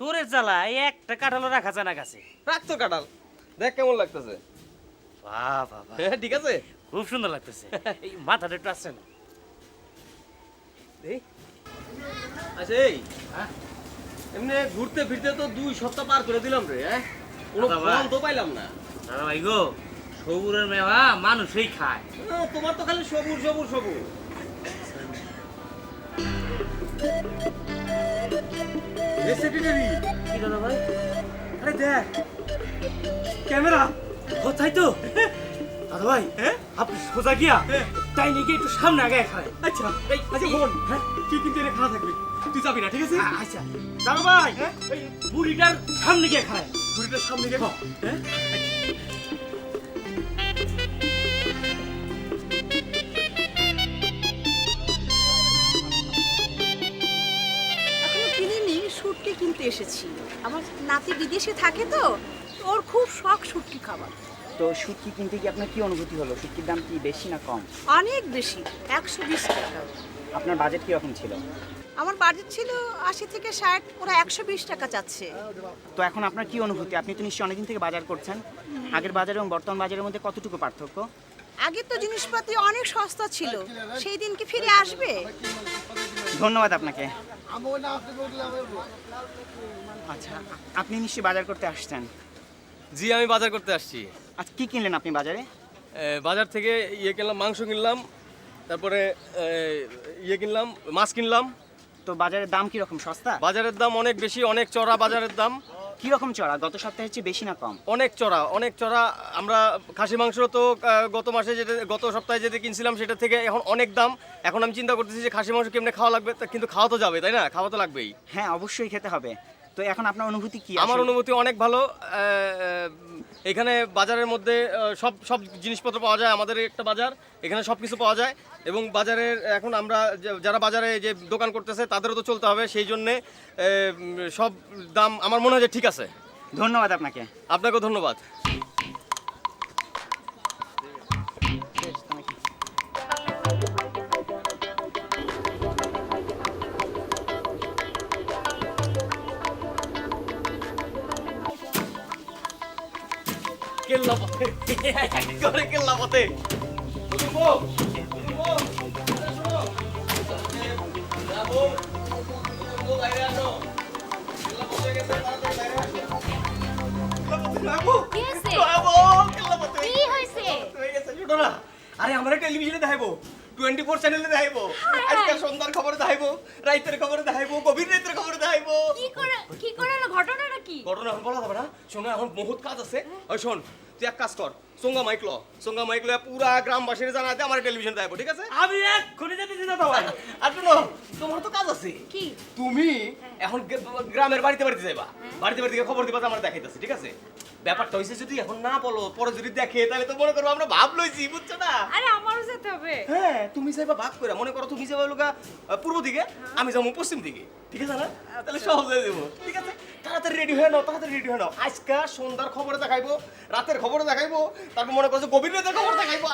চোরের জ্বালা এই একটা কাঁঠালও রাখা যায় না কাছে। রাখতো কাঁঠাল, দেখ কেমন লাগতেছে। বাহ বাহ বাহ, হ্যাঁ ঠিক আছে। খুব সুন্দর লাগতেছে। এই মাথাটা একটু আসছে না? আচ্ছা এই এমনি ঘুরতে ফিরতে তো 2 সপ্তাহ পার করে দিলাম রে। হ্যাঁ কোনো দাদা ভাই। ফল তো পাইলাম না। দাদা ভাই গো, সবুরের মেওয়া মানুষই খায়। তোমার তো খালি সবুজ সবুজ সবুজ। এই সেক্রেটারি কি দাদা ভাই? আরে দেখ ক্যামেরা কোথায় তো? দাদা ভাই আপনি সোজা গিয়া তাই নাকি একটু সামনে আগে খায়। আচ্ছা এই আচ্ছা বোন তুই কিন্তু এনে খাওয়া থাকবি, তুই যাবি না ঠিক আছে? আচ্ছা দাদা ভাই, ওই বুড়িটার সামনে গিয়ে খায়। ঘুরিটার সামনে গিয়ে খা। হ্যাঁ এখনো কিনিনি, শুটকি কিনতে এসেছি। আমার নাতি বিদেশে থাকে তো, ওর খুব শখ শুটকি খাবার। তো শুটকি কিনতে গিয়ে আপনার কি অনুভূতি হলো? শুটকির দাম কি বেশি না কম? অনেক বেশি, 120 টাকা। আপনার বাজেট কিরকম ছিল? আমার বাজেট ছিল 80 থেকে 60, ওরা 120 টাকা চাচ্ছে। তো এখন আপনার কি অনুভূতি? আপনি তো নিশ্চয়ই অনেকদিন থেকে বাজার করছেন। আগের বাজার এবং বর্তমান বাজারের মধ্যে কতটুকু পার্থক্য? আগে তো জিনিসপাতি অনেক সস্তা ছিল, সেই দিন কি ফিরে আসবে? ধন্যবাদ আপনাকে। আচ্ছা, আপনি নিশ্চয়ই বাজার করতে আসছেন। জি আমি বাজার করতে আসছি। আচ্ছা, কি কিনলেন আপনি বাজারে? বাজার থেকে ইয়ে কিনলাম, মাংস কিনলাম, তারপরে ইয়ে কিনলাম, মাছ কিনলাম। তো বাজারের দাম কিরকম? সস্তা? বাজারের দাম অনেক বেশি, অনেক চড়া বাজারের দাম। কিরকম চড়া? গত সপ্তাহের চেয়ে বেশি না কম? অনেক চড়া, অনেক চড়া। আমরা খাসি মাংস তো গত মাসে যেটা, গত সপ্তাহে যেটা কিনছিলাম সেটা থেকে এখন অনেক দাম। এখন আমি চিন্তা করতেছি যে খাসি মাংস কেমনে খাওয়া লাগবে, কিন্তু খাওয়া তো যাবে তাই না? খাওয়া তো লাগবেই। হ্যাঁ, অবশ্যই খেতে হবে। তো এখন আপনার অনুভূতি কি? আমার আসলে? অনুভূতি অনেক ভালো। এখানে বাজারের মধ্যে সব সব জিনিসপত্র পাওয়া যায়। আমাদের একটা বাজার, এখানে সব কিছু পাওয়া যায়। এবং বাজারের এখন আমরা যারা বাজারে যে দোকান করতেছে তাদেরও তো চলতে হবে, সেই জন্যে সব দাম আমার মনে হয় যে ঠিক আছে। ধন্যবাদ আপনাকে। আপনাকেও ধন্যবাদ। কেল্লা পথে, একেবারে কেল্লা পথে। কি হয়েছে? কি হয়েছে? আরে আমরা টেলিভিশনে দেখাইবো, 24 চ্যানেলে দেখাইবো, আজকে সন্ধ্যার খবরে দেখাইবো, রাইতের খবরে দেখাইবো, গভীর রাতের খবরে দেখাইবো। কি করে হলো ঘটনাটা কি? ঘটনা এখন বলা যাবে না, শোনো এখন বহুত কাজ আছে। ওই শোন, তুই এক কাজ কর, সোঙ্গা মাইক ল পুরা গ্রামবাসীর জানাতে আমার টেলিভিশন দেখাইবো, ঠিক আছে? আমি এক্ষুনি যেতেছি দাদা ভাই। আর শোনো, তোমার তো কাজ আছে। কি? তুমি এখন গ্রামের বাড়িতে বাড়িতে যাইবা, বাড়িতে বাড়িতে গিয়ে খবর দিবা যে আমার দেখাইতেছে, ঠিক আছে? ব্যাপারটা হইছে যদি এখন না বলো, পরে যদি দেখে তাহলে তো মনে করবো আমরা ভাব লইছি, বুঝছো না? আরে আমারও যেতে হবে। হ্যাঁ তুমি যাইবা ভাগ করে, মনে করো তুমি যাবা লোকা পূর্ব দিকে, আমি যাবো পশ্চিম দিকে, ঠিক আছে না? তাহলে সহজ হয়ে যাবো, ঠিক আছে? তাড়াতাড়ি রেডি হয়ে নাও, তাড়াতাড়ি রেডি হয়ে নাও। আজকে সন্ধ্যার খবরে দেখাইবো, রাতের খবরে দেখাইবো, তারপর মনে করছো গভীর রাতের খবর দেখাইবো।